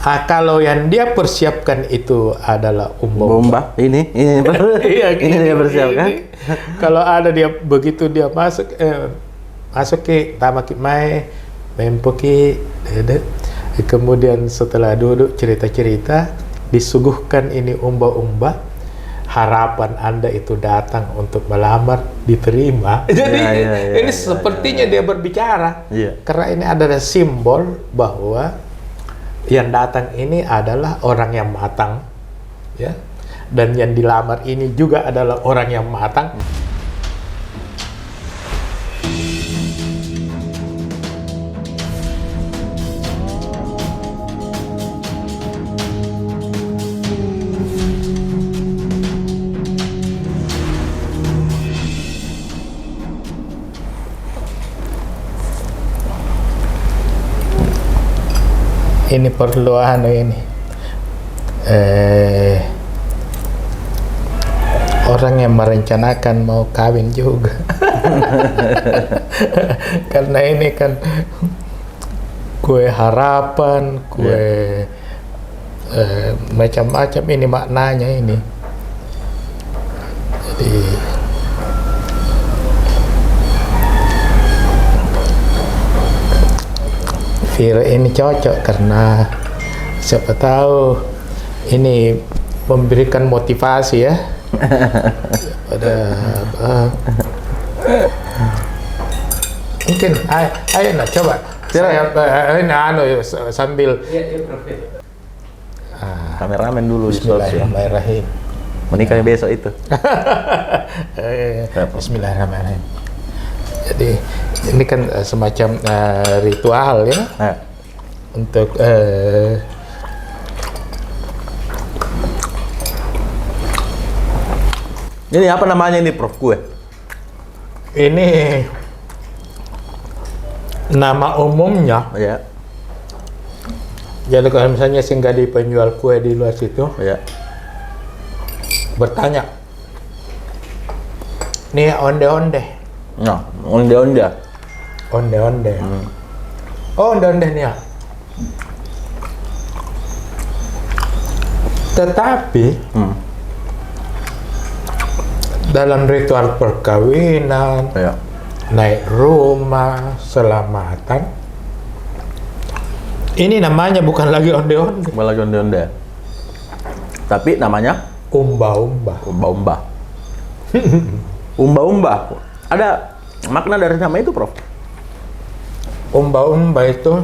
Kalau yang dia persiapkan itu adalah Bomba ini iya, ini dia persiapkan. Kalau ada dia begitu dia masuk ke tamaki mai mempoki kemudian setelah duduk cerita-cerita disuguhkan ini umba-umba, harapan Anda itu datang untuk melamar diterima. Jadi ini sepertinya dia berbicara karena ini adalah simbol bahwa yang datang ini adalah orang yang matang, ya, dan yang dilamar ini juga adalah orang yang matang. Ini perlu ini orang yang merencanakan mau kawin juga. Karena ini kan kue harapan, kue macam-macam ini maknanya ini. Jadi Vira ini cocok karena siapa tahu ini memberikan motivasi ya pada mungkin ayo nak coba saya ini sambil kameramen dulu. Bismillahirrahmanirrahim. Menikah besok itu. Bismillahirrahmanirrahim. Jadi ini kan semacam ritual ya untuk ini apa namanya ini Prof kue? Ini nama umumnya ya. Jadi kalau misalnya singgah di penjual kue di luar situ bertanya, ini onde-onde. Nah, onde-onde. Onde-onde. Oh, onde-onde nih ya. Tetapi dalam ritual perkawinan, naik rumah, selamatan, ini namanya bukan lagi onde-onde. Bukan lagi onde-onde. Tapi namanya umba-umba. Umba-umba. Umba-umba. Ada makna dari nama itu, Prof? Umba-umba itu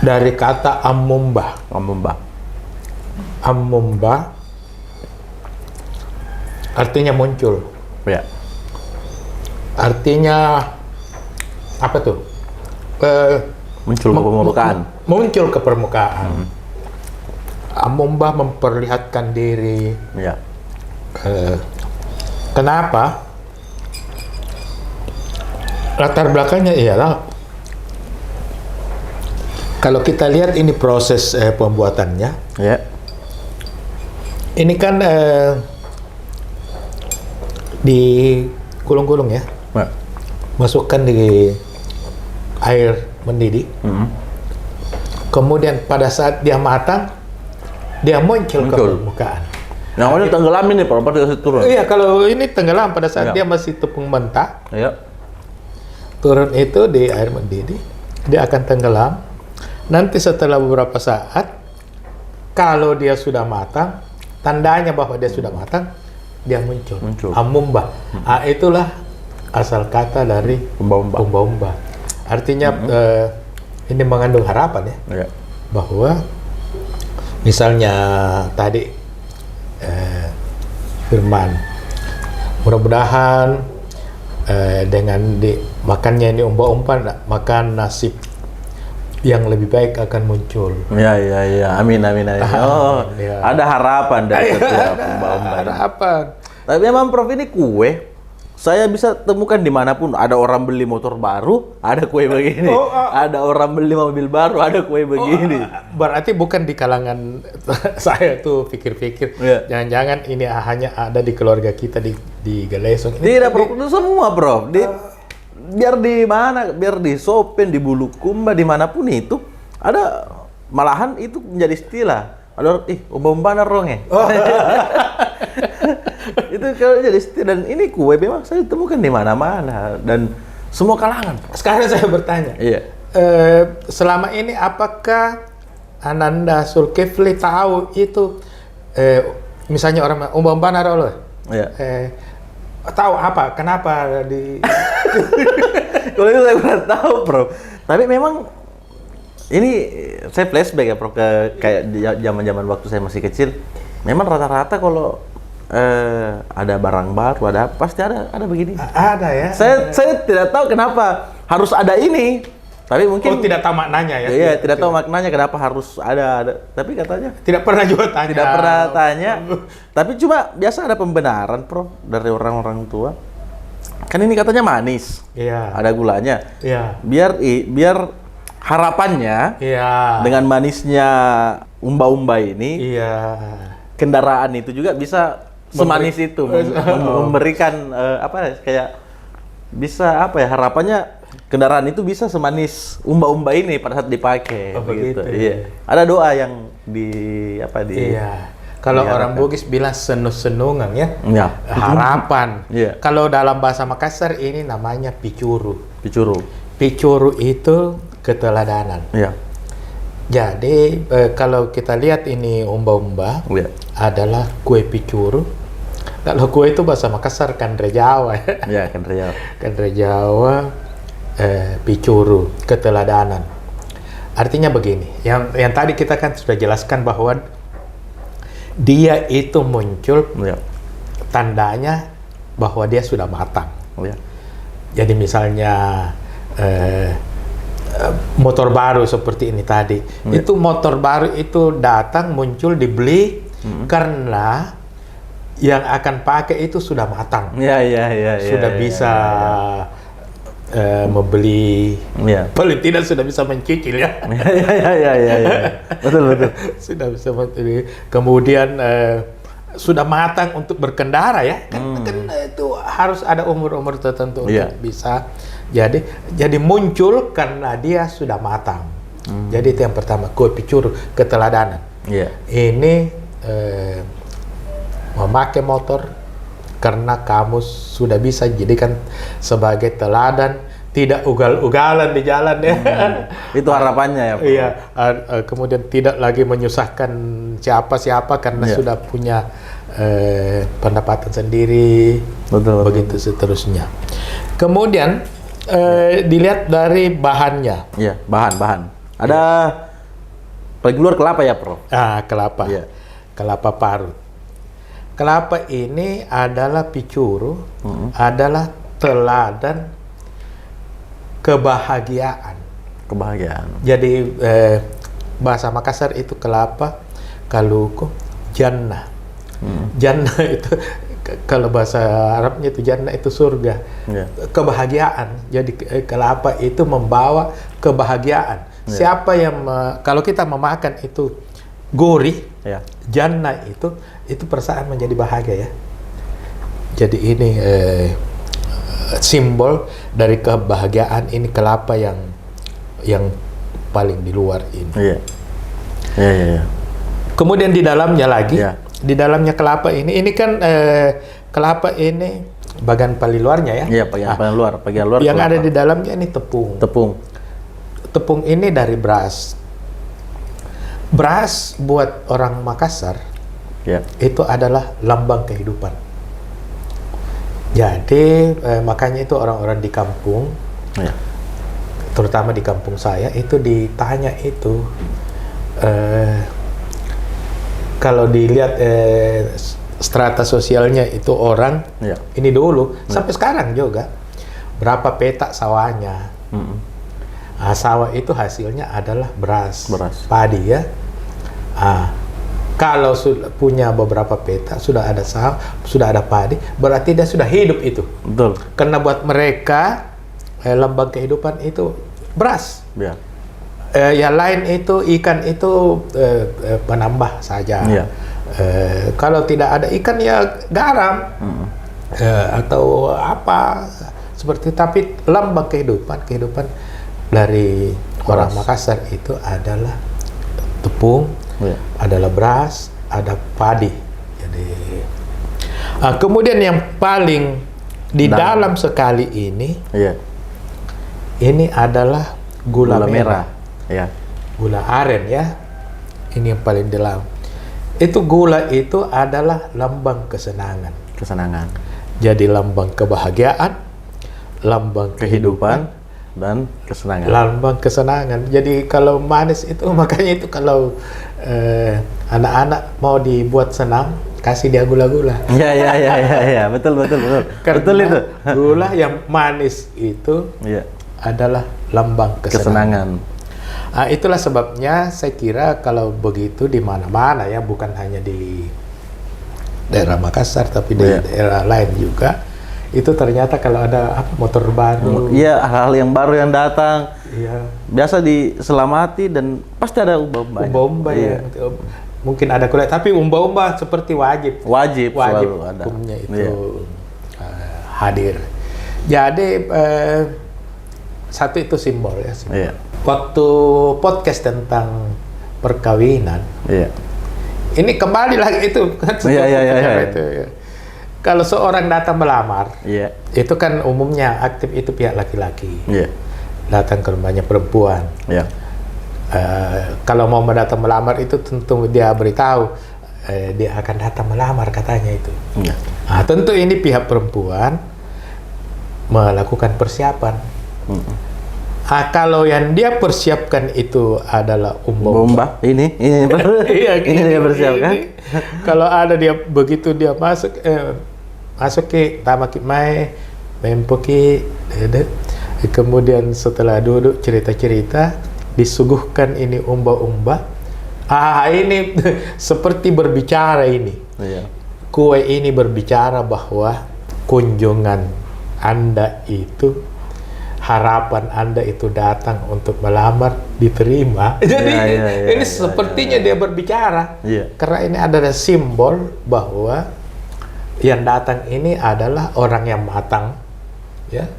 dari kata amumba. Amumba artinya muncul. Ya. Artinya apa tuh? Muncul ke permukaan. Muncul ke permukaan. Amumba memperlihatkan diri. Ya. Kenapa? Latar belakangnya ialah kalau kita lihat ini proses pembuatannya. Ya. Ini kan di gulung-gulung ya. Masukkan di air mendidih. Kemudian pada saat dia matang, dia muncul ke permukaan. Nah, ini tenggelam ini, Pak, pada turun. Iya, kalau ini tenggelam pada saat dia masih tepung mentah. Iya. Turun itu di air mendidih, dia akan tenggelam. Nanti setelah beberapa saat, kalau dia sudah matang, tandanya bahwa dia sudah matang, dia muncul. Amumba. Itulah asal kata dari umba-umba. Artinya ini mengandung harapan ya, bahwa misalnya tadi firman, mudah-mudahan dengan makannya ini umba-umba, makan nasib yang lebih baik akan muncul. Ya. Amin. Oh, ada harapan dari setiap umba-umba. Harapan. Tapi memang Prof ini kue, saya bisa temukan dimanapun. Ada orang beli motor baru, ada kue begini. Ada orang beli mobil baru, ada kue begini. Berarti bukan di kalangan saya tuh pikir-pikir. Jangan-jangan ini hanya ada di keluarga kita di Galesong. Tidak, Prof. Itu semua, Prof. Biar di mana, biar di Sopen, di Bulukumba, dimanapun itu Ada malahan itu menjadi istilah. Ada orang, umba-umba narong ya. Itu kalau jadi istilah, dan ini kue memang saya temukan di mana-mana dan semua kalangan. Sekarang saya bertanya. Iya. Selama ini apakah Ananda Zulkifli tahu itu misalnya orang umba-umba narong Iya. tahu apa? Kenapa di Kalau itu saya kurang tahu, Bro. Tapi memang ini saya flashback ya, Bro, ke kayak zaman-zaman waktu saya masih kecil. Memang rata-rata kalau ada barang baru, pasti ada begini. ada ya? Saya tidak tahu kenapa harus ada ini. Tapi mungkin tidak tahu maknanya ya? Iya, tidak tahu maknanya kenapa harus ada. Tapi katanya tidak pernah juga tanya. tidak pernah tanya. Tapi cuma biasa ada pembenaran, Bro, dari orang-orang tua. Kan ini katanya manis. Iya. Ada gulanya. Iya. Biar harapannya Iya. dengan manisnya umba-umba ini, Iya. kendaraan itu juga bisa semanis itu, memberikan kayak bisa harapannya kendaraan itu bisa semanis umba-umba ini pada saat dipakai. Oh, begitu. Iya. Ada doa yang di Iya. Kalau orang Bugis bilang senu-senungan ya. Ya. Harapan. Iya. Kalau dalam bahasa Makassar ini namanya picuru. Picuru. Picuru itu keteladanan. Iya. Jadi kalau kita lihat ini umba-umba Iya. adalah kue picuru. Kalau kue itu bahasa Makassar kandre Jawa ya. Iya, kan real. Kandre Jawa picuru keteladanan. Artinya begini, yang tadi kita kan sudah jelaskan bahwa dia itu muncul Iya. tandanya bahwa dia sudah matang. Iya. Jadi misalnya motor baru seperti ini tadi, itu motor baru itu datang muncul dibeli karena yang akan pakai itu sudah matang, Iya. sudah bisa membeli, paling tidak sudah bisa mencicil ya. Iya. Betul. Sudah bisa membeli. Kemudian sudah matang untuk berkendara ya, kan itu harus ada umur-umur tertentu untuk bisa. Jadi muncul karena dia sudah matang. Jadi itu yang pertama, kue picuru keteladanan. Iya. Ini memakai motor karena kamu sudah bisa jadikan sebagai teladan, tidak ugal-ugalan di jalan ya. Itu harapannya ya, Pak. Iya, kemudian tidak lagi menyusahkan siapa-siapa karena sudah punya pendapatan sendiri. Betul. Begitu seterusnya. Kemudian dilihat dari bahannya. Iya, bahan. Ada paling keluar kelapa ya, Prof? Kelapa. Iya. Kelapa parut. Kelapa ini adalah picuru, adalah teladan kebahagiaan. Jadi bahasa Makassar itu kelapa, kaluku, jannah. Jannah itu kalau bahasa Arabnya itu jannah itu surga. Kebahagiaan. Jadi kelapa itu membawa kebahagiaan. Siapa yang kalau kita memakan itu gurih, jannah itu perasaan menjadi bahagia ya. Jadi ini simbol dari kebahagiaan, ini kelapa yang paling di luar ini. Iya. Kemudian di dalamnya lagi, di dalamnya kelapa ini kan kelapa ini bagian paling luarnya ya. Iya, bagian luar. Yang kelapa. ada di dalamnya ini tepung. Tepung ini dari beras. Beras buat orang Makassar itu adalah lambang kehidupan. Jadi makanya itu orang-orang di kampung, terutama di kampung saya itu ditanya itu kalau dilihat strata sosialnya itu orang ini dulu sampai sekarang juga berapa petak sawahnya. Sawah itu hasilnya adalah beras. Padi ya. Kalau sudah punya beberapa petak, sudah ada sawah, sudah ada padi, berarti dia sudah hidup itu. Betul. Karena buat mereka lambang kehidupan itu beras. Yang lain itu ikan itu penambah saja. Kalau tidak ada ikan ya garam atau apa seperti. Tapi lambang kehidupan dari Orang Makassar itu adalah tepung, adalah beras, ada padi. Jadi kemudian yang paling di dalam sekali ini adalah gula merah. Ya. Gula aren ya. Ini yang paling dalam. Itu gula itu adalah lambang kesenangan. Jadi lambang kebahagiaan, lambang Kehidupan dan kesenangan. Lambang kesenangan. Jadi kalau manis itu makanya itu kalau anak-anak mau dibuat senang, kasih dia gula-gula. Ya, betul. Karena Betul itu. Gula yang manis itu adalah lambang kesenangan. Itulah sebabnya saya kira kalau begitu di mana-mana ya, bukan hanya di daerah Makassar tapi di daerah lain juga. Itu ternyata kalau ada motor baru, hal-hal yang baru yang datang, biasa diselamati dan pasti ada umba-umba ya. Mungkin ada kulit, tapi umba-umba seperti wajib selalu ada. Hukumnya itu hadir. Jadi satu itu simbol ya. Waktu podcast tentang perkawinan, ini kembali lagi itu kan itu. Kalau seorang datang melamar, itu kan umumnya aktif itu pihak laki-laki, datang ke rumahnya perempuan. Kalau mau datang melamar itu tentu dia beritahu dia akan datang melamar katanya itu. Tentu ini pihak perempuan melakukan persiapan. Kalau yang dia persiapkan itu adalah umba-umba. Ini dia persiapkan. Kalau ada dia begitu dia masuk ke tamak mai mempoki, kemudian setelah duduk cerita-cerita disuguhkan ini umba-umba. Ini seperti berbicara ini. Kue ini berbicara bahwa kunjungan Anda itu, harapan Anda itu datang untuk melamar, diterima. Jadi ini sepertinya dia berbicara. Karena ini adalah simbol bahwa yang datang ini adalah orang yang matang, ya.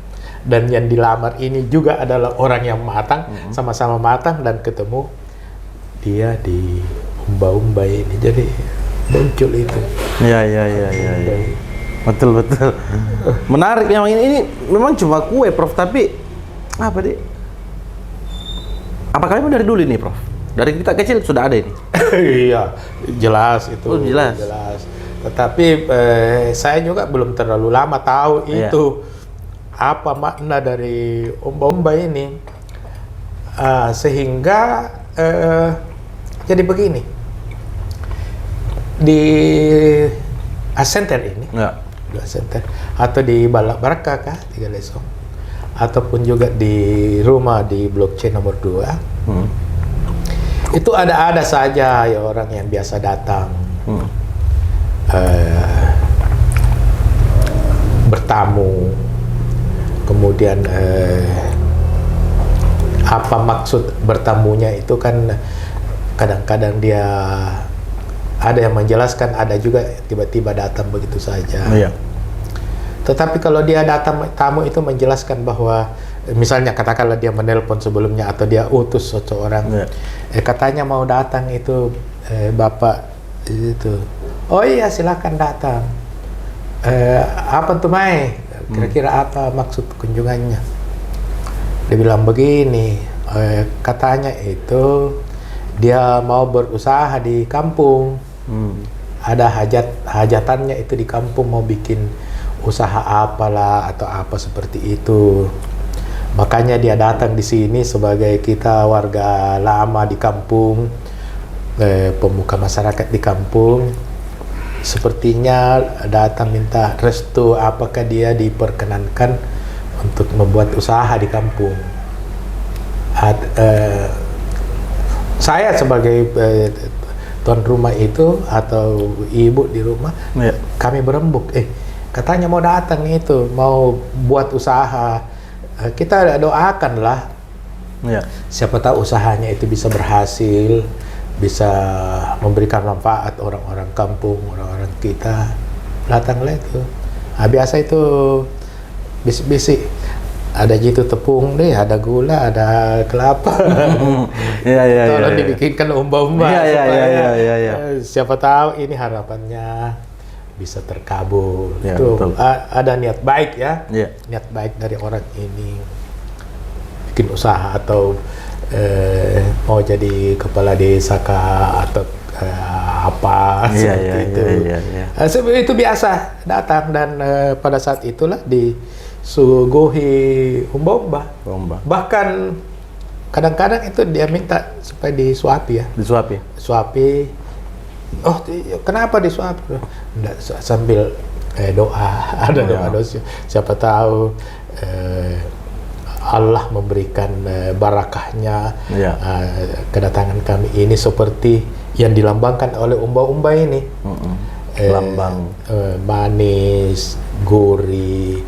Dan yang dilamar ini juga adalah orang yang matang, sama-sama matang dan ketemu dia di umba-umba ini. Jadi muncul itu. Ya. Betul. Menarik memang ini memang cuma kue, Prof. Tapi apa deh? Apakah memang dari dulu ini, Prof? Dari kita kecil sudah ada ini? Iya, jelas itu. Jelas. Tetapi saya juga belum terlalu lama tahu itu apa makna dari umba-umba ini, sehingga jadi begini di Asenter ini, di Asenter atau di Balak Baraka kah, Tiga Lesong, ataupun juga di rumah di Blok C nomor 2, itu ada saja ya orang yang biasa datang. Bertamu, kemudian apa maksud bertamunya itu kan kadang-kadang dia ada yang menjelaskan, ada juga tiba-tiba datang begitu saja. Tetapi kalau dia datang tamu itu menjelaskan bahwa misalnya katakanlah dia menelpon sebelumnya atau dia utus seseorang, katanya mau datang itu bapak itu. Oh iya, silakan datang. Apa tuh Mai? Kira-kira apa maksud kunjungannya? Dia bilang begini, katanya itu dia mau berusaha di kampung. Ada hajatannya itu di kampung, mau bikin usaha apalah atau apa seperti itu. Makanya dia datang di sini sebagai kita warga lama di kampung, pemuka masyarakat di kampung. Sepertinya datang minta restu, apakah dia diperkenankan untuk membuat usaha di kampung. Saya sebagai tuan rumah itu atau ibu di rumah, kami berembuk, katanya mau datang itu, mau buat usaha, kita doakanlah. Siapa tahu usahanya itu bisa berhasil, bisa memberikan manfaat orang-orang kampung, orang-orang kita. Datanglah itu. Biasa itu bisik-bisik. ada jitu tepung deh, ada gula, ada kelapa. Tolong dibikinkan umba-umba supaya siapa tahu ini harapannya bisa terkabul. Itu ada niat baik ya, niat baik dari orang ini bikin usaha atau mau jadi kepala desa atau apa seperti itu. Itu biasa datang dan pada saat itulah disuguhi umba-umba. Bahkan kadang-kadang itu dia minta supaya disuapi ya. Disuapi. Oh, kenapa disuapi? Nggak, sambil doa, ada doa. Siapa tahu Allah memberikan barakahnya kedatangan kami ini seperti yang dilambangkan oleh umba-umba ini. Lambang manis, gurih,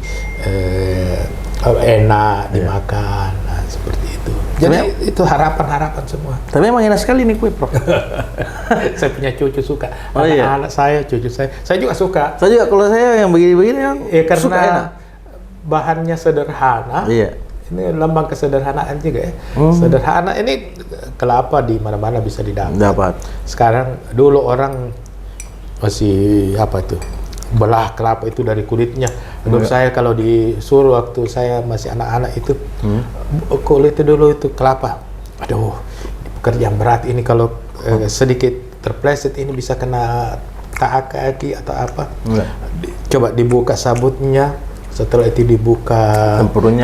enak dimakan, seperti itu. Jadi itu harapan-harapan semua. Tapi emang enak sekali nih kue, Prof. Saya punya cucu suka. Anak saya, cucu saya juga suka. Saya juga, kalau saya yang begini-begini yang karena suka enak. Bahannya sederhana. Ini lambang kesederhanaan juga ya. Sederhana, ini kelapa di mana-mana bisa didapat. Sekarang dulu orang masih belah kelapa itu dari kulitnya. Menurut saya kalau disuruh waktu saya masih anak-anak itu kulitnya dulu itu kelapa. Aduh, pekerjaan berat ini kalau sedikit terpleset ini bisa kena kaki atau apa. Coba dibuka sabutnya. Setelah itu dibuka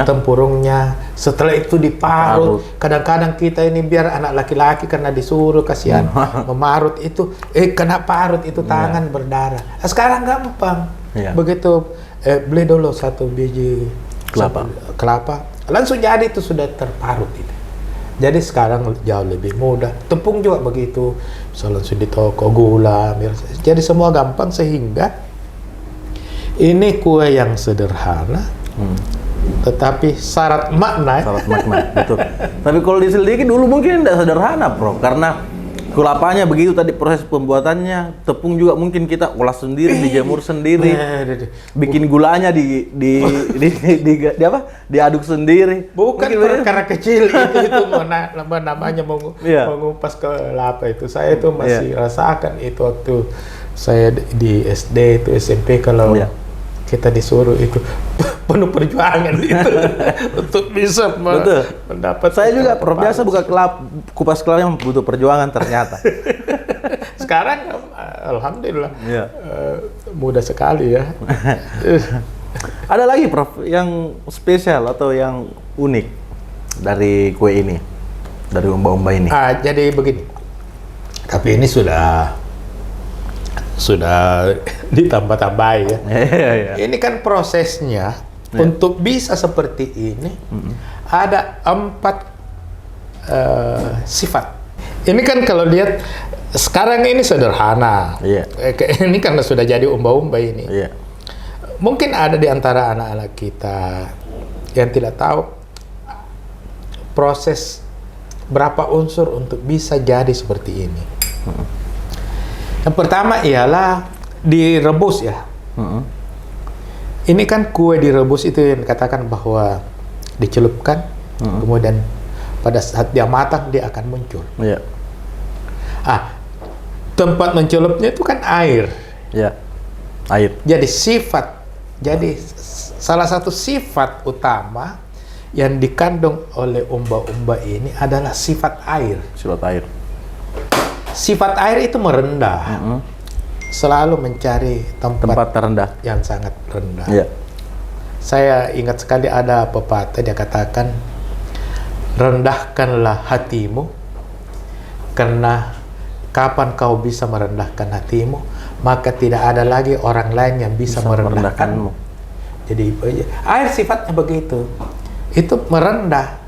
tempurungnya, setelah itu diparut. Kadang-kadang kita ini biar anak laki-laki karena disuruh kasihan memarut itu, kena parut itu tangan berdarah. Sekarang gampang, begitu beli dulu 1 biji kelapa, langsung jadi itu sudah terparut itu. Jadi sekarang jauh lebih mudah. Tepung juga begitu, bisa langsung di toko, gula, jadi semua gampang sehingga ini kue yang sederhana, tetapi syarat makna. Betul. Tapi kalau diselidiki dulu mungkin tidak sederhana, Prof. Karena kelapanya begitu tadi proses pembuatannya, tepung juga mungkin kita olah sendiri, dijemur sendiri, bikin gulanya diaduk sendiri. Bukan perkara kecil itu namanya mengupas kelapa itu. Saya itu masih rasakan itu waktu saya di SD itu SMP kalau kita disuruh itu penuh perjuangan itu untuk bisa mendapat. Saya juga biasa buka kupas kelapa yang butuh perjuangan ternyata. Sekarang alhamdulillah mudah sekali ya. Ada lagi, Prof, yang spesial atau yang unik dari kue ini, dari umba-umba ini? Jadi begini, tapi ini sudah ditambah-tambah ya. Ini kan prosesnya untuk bisa seperti ini ada 4 sifat. Ini kan kalau lihat sekarang ini sederhana. Ini karena sudah jadi umba-umba ini. Mungkin ada di antara anak-anak kita yang tidak tahu proses berapa unsur untuk bisa jadi seperti ini. Yang pertama ialah direbus ya. Ini kan kue direbus itu yang dikatakan bahwa dicelupkan, kemudian pada saat dia matang dia akan muncul. Tempat mencelupnya itu kan air. Air. Jadi salah satu sifat utama yang dikandung oleh umba-umba ini adalah sifat air. Sifat air itu merendah, selalu mencari tempat terendah yang sangat rendah. Saya ingat sekali ada pepatah, dia katakan, rendahkanlah hatimu, karena kapan kau bisa merendahkan hatimu, maka tidak ada lagi orang lain yang bisa merendahkanmu. Jadi air sifatnya begitu, itu merendah.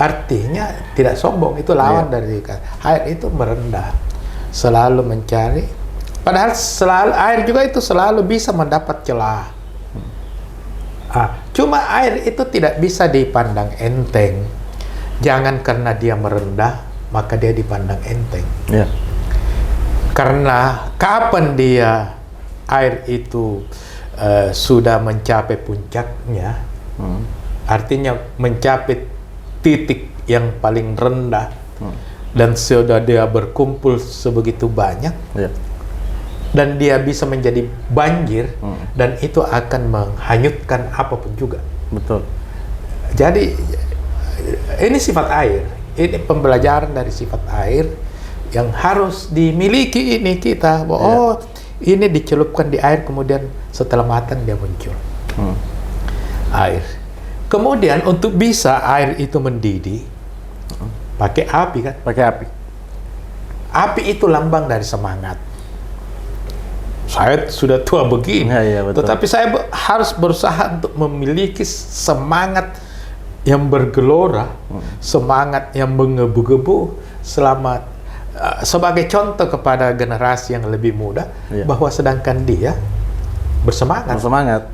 Artinya tidak sombong, itu lawan dari air itu merendah, selalu mencari. Padahal air juga itu selalu bisa mendapat celah. Cuma air itu tidak bisa dipandang enteng. Jangan karena dia merendah maka dia dipandang enteng. Karena kapan air itu sudah mencapai puncaknya, artinya mencapai titik yang paling rendah, dan sudah dia berkumpul sebegitu banyak, dan dia bisa menjadi banjir, dan itu akan menghanyutkan apapun juga. Betul. Jadi ini sifat air, ini pembelajaran dari sifat air yang harus dimiliki ini kita. Oh, ini dicelupkan di air, kemudian setelah matang dia muncul. Air. Kemudian untuk bisa air itu mendidih, pakai api kan? Pakai api. Api itu lambang dari semangat. Saya sudah tua begini, betul. tetapi saya harus berusaha untuk memiliki semangat yang bergelora, semangat yang menggebu-gebu selama sebagai contoh kepada generasi yang lebih muda, bahwa sedangkan dia bersemangat,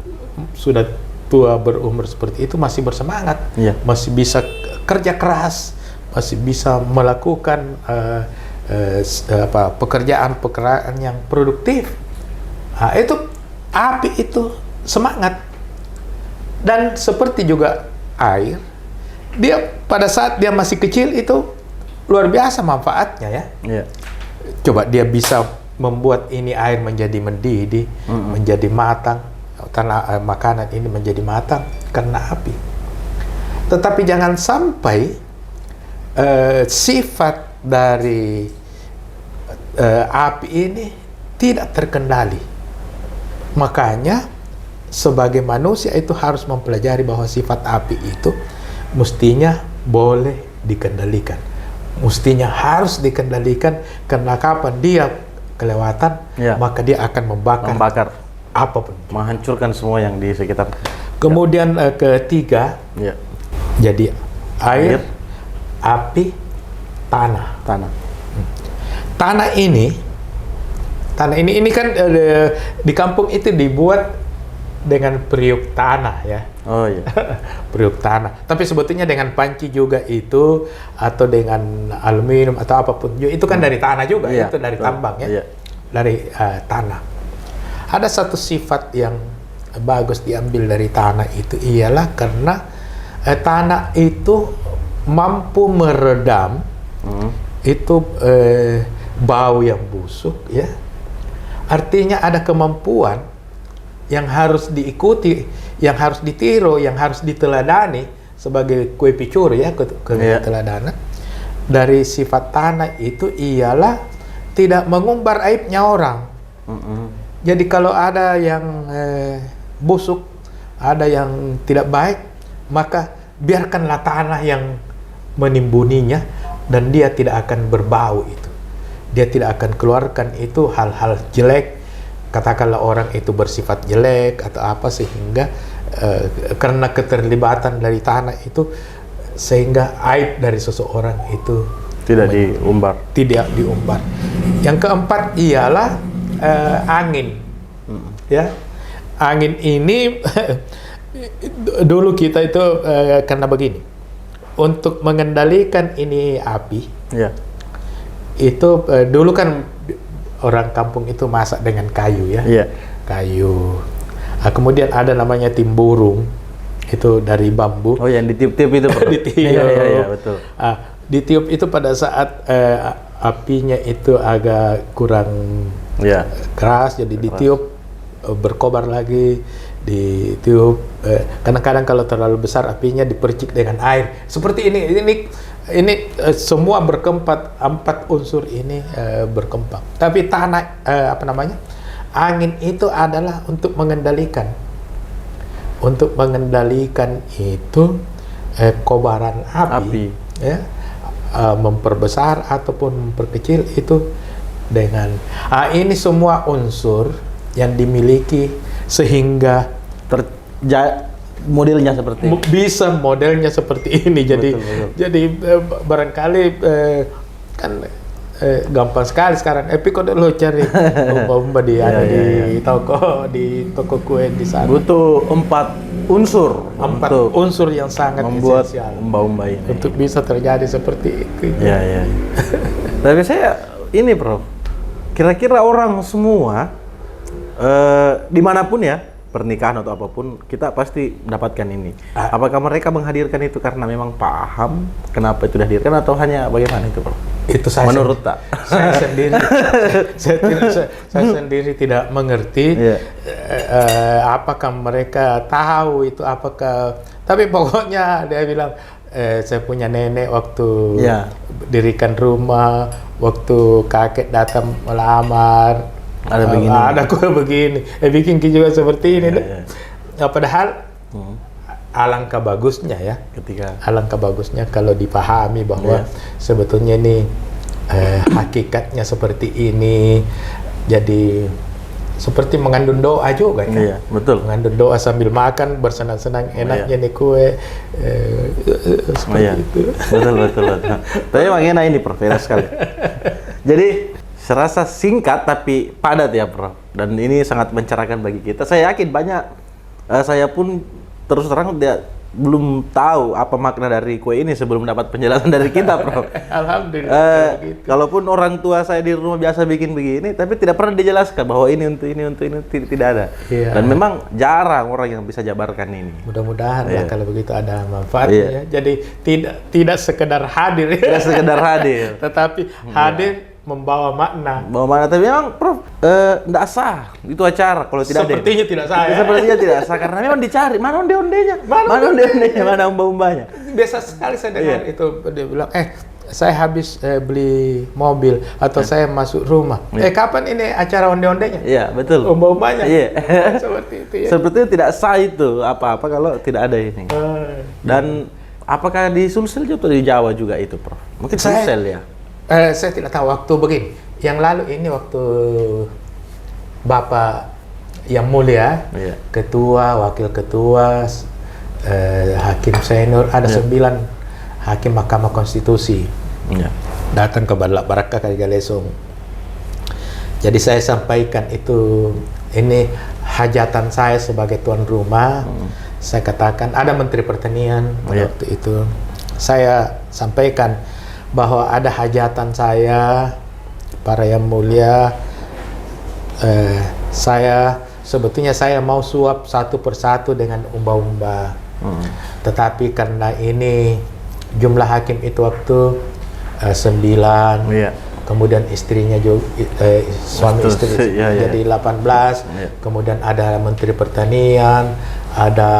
sudah tua berumur seperti itu masih bersemangat, masih bisa kerja keras, masih bisa melakukan pekerjaan yang produktif. Itu api, itu semangat. Dan seperti juga air, dia pada saat dia masih kecil itu luar biasa manfaatnya ya. Coba dia bisa membuat ini air menjadi mendidih, menjadi matang, karena makanan ini menjadi matang karena api. Tetapi jangan sampai sifat dari api ini tidak terkendali. Makanya sebagai manusia itu harus mempelajari bahwa sifat api itu mestinya boleh dikendalikan, mestinya harus dikendalikan, karena kapan dia kelewatan, maka dia akan membakar apapun, menghancurkan semua yang di sekitar. Kemudian ketiga, jadi air, api, tanah. Tanah ini kan di kampung itu dibuat dengan periuk tanah ya. Periuk tanah. Tapi sebetulnya dengan panci juga itu, atau dengan aluminium atau apapun itu kan dari tanah juga, itu dari tambang ya. Dari tanah. Ada satu sifat yang bagus diambil dari tanah itu, ialah karena tanah itu mampu meredam itu bau yang busuk ya. Artinya ada kemampuan yang harus diikuti, yang harus ditiru, yang harus diteladani sebagai kue picur ya, keteladanan dari sifat tanah itu ialah tidak mengumbar aibnya orang. Jadi kalau ada yang busuk, ada yang tidak baik, maka biarkanlah tanah yang menimbuninya, dan dia tidak akan berbau itu. Dia tidak akan keluarkan itu hal-hal jelek, katakanlah orang itu bersifat jelek atau apa, sehingga karena keterlibatan dari tanah itu sehingga aib dari seseorang itu tidak diumbar. Yang keempat ialah angin. Ya, angin ini dulu kita itu karena begini, untuk mengendalikan ini api. Itu dulu kan orang kampung itu masak dengan kayu ya, kayu. Kemudian ada namanya timburung, itu dari bambu. Yang ditiup-tiup itu. Ditiup. Betul. Ditiup itu pada saat apinya itu agak kurang keras, jadi ditiup, berkobar lagi, ditiup. Kadang-kadang kalau terlalu besar apinya dipercik dengan air. Seperti ini semua berkempat, 4 unsur ini berkembang. Tapi tanah angin itu adalah untuk mengendalikan itu kobaran api. Ya, memperbesar ataupun memperkecil itu dengan ini semua unsur yang dimiliki sehingga modelnya seperti ini. Jadi barangkali kan gampang sekali sekarang. Kok lo cari bomba di toko kue di sana. Butuh 4 unsur. 4 unsur yang sangat membuat esensial umba-umba ini untuk bisa terjadi seperti itu. Tapi saya ini, Prof, kira-kira orang semua dimanapun ya pernikahan atau apapun, kita pasti mendapatkan ini. Apakah mereka menghadirkan itu karena memang paham kenapa itu dihadirkan atau hanya bagaimana itu, Bro? Itu saya menurut tak? Saya sendiri saya sendiri tidak mengerti apakah mereka tahu itu, apakah, tapi pokoknya dia bilang saya punya nenek waktu dirikan rumah, waktu kakek datang melamar ada begini, ada kue begini, bikin juga seperti ini. Nah, padahal alangkah bagusnya ya, alangkah bagusnya kalau dipahami bahwa sebetulnya ini hakikatnya seperti ini. Jadi seperti mengandung doa juga kan? Iya, betul. Mengandung doa sambil makan bersenang-senang, enaknya nih kue seperti itu. Betul. Tapi emang enak ini, Prof, enak sekali. Jadi serasa singkat tapi padat ya, Prof. Dan ini sangat mencerahkan bagi kita. Saya yakin banyak, saya pun terus terang belum tahu apa makna dari kue ini sebelum dapat penjelasan dari kita, Prof. Alhamdulillah. Kalaupun orang tua saya di rumah biasa bikin begini, tapi tidak pernah dijelaskan bahwa ini untuk ini tidak ada. Dan memang jarang orang yang bisa jabarkan ini. Mudah-mudahan lah kalau begitu ada manfaatnya. Jadi tidak sekedar hadir, tidak sekedar hadir, tetapi hadir membawa makna. Tapi memang, Prof, tidak sah itu acara kalau tidak sepertinya ada. Tidak sah ya? Sepertinya tidak sah karena memang dicari mana onde-ondenya, mana umba-umbanya. Biasa sekali saya dengar itu dia bilang, saya habis beli mobil atau saya masuk rumah. Kapan ini acara onde-ondenya? Iya, betul. Umba-umbanya. Iya. Seperti itu ya. Sepertinya tidak sah itu apa-apa kalau tidak ada ini. Dan apakah di Sulsel atau di Jawa juga itu, Prof? Mungkin Sulsel ya. Saya tidak tahu waktu begini. Yang lalu ini waktu Bapak yang mulia, ketua, wakil ketua, hakim senior, ada 9 hakim Mahkamah Konstitusi datang ke Balak Baraka Kaligalesong. Jadi saya sampaikan itu, ini hajatan saya sebagai tuan rumah. Saya katakan ada Menteri Pertanian waktu itu. Saya sampaikan bahwa ada hajatan saya, para yang mulia, sebetulnya saya mau suap satu persatu dengan umba-umba. Tetapi karena ini jumlah hakim itu waktu 9, kemudian istrinya juga, suami istri jadi 18, kemudian ada Menteri Pertanian, ada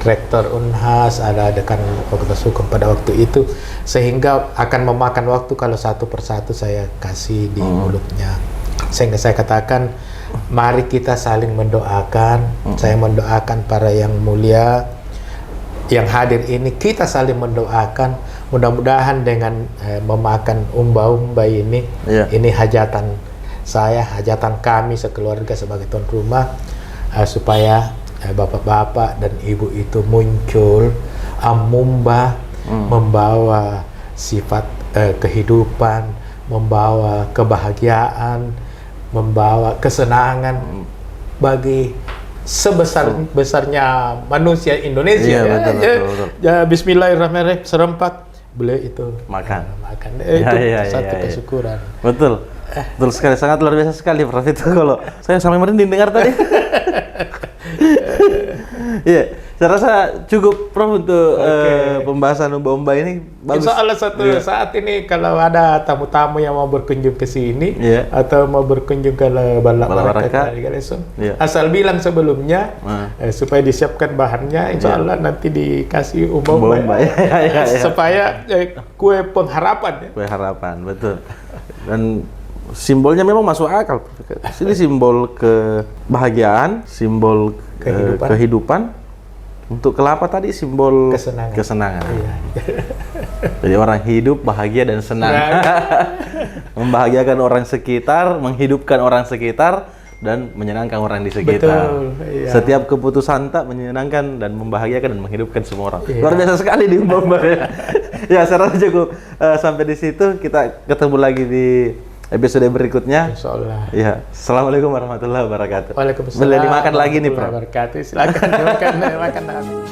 Rektor Unhas, ada dekan Fakultas Hukum pada waktu itu, sehingga akan memakan waktu kalau satu persatu saya kasih di mulutnya. Sehingga saya katakan, mari kita saling mendoakan. Saya mendoakan para yang mulia yang hadir ini, kita saling mendoakan. Mudah-mudahan dengan memakan umba-umba ini, ini hajatan saya, hajatan kami sekeluarga sebagai tuan rumah, supaya bapak-bapak dan ibu itu muncul amumba, membawa sifat kehidupan, membawa kebahagiaan, membawa kesenangan bagi sebesar-besarnya manusia Indonesia. Betul. Bismillahirrahmanirrahim, serempak beliau itu makan. Itu satu kesyukuran. Betul sekali, sangat luar biasa sekali, Prof. Itu kalau saya sampai merinding dengar tadi. Saya rasa cukup, Prof, untuk pembahasan umba-umba ini. Bagus. Insya Allah suatu saat ini kalau ada tamu-tamu yang mau berkunjung ke sini atau mau berkunjung ke Balak Baraka, asal bilang sebelumnya supaya disiapkan bahannya. Insya Allah nanti dikasih umba-umba supaya kue pengharapan. Kue harapan, betul. Dan simbolnya memang masuk akal. Ini simbol kebahagiaan, simbol kehidupan. Untuk kelapa tadi simbol kesenangan. Jadi orang hidup bahagia dan senang. Membahagiakan orang sekitar, menghidupkan orang sekitar, dan menyenangkan orang di sekitar. Betul, Setiap keputusan tak menyenangkan dan membahagiakan dan menghidupkan semua orang. Luar biasa sekali di umba-umba. Ya, saya rasa cukup sampai di situ. Kita ketemu lagi di episode berikutnya. Insyaallah. Ya, assalamualaikum warahmatullahi wabarakatuh. Waalaikumsalam. Boleh dimakan lagi nih, Prof. Silakan dimakan.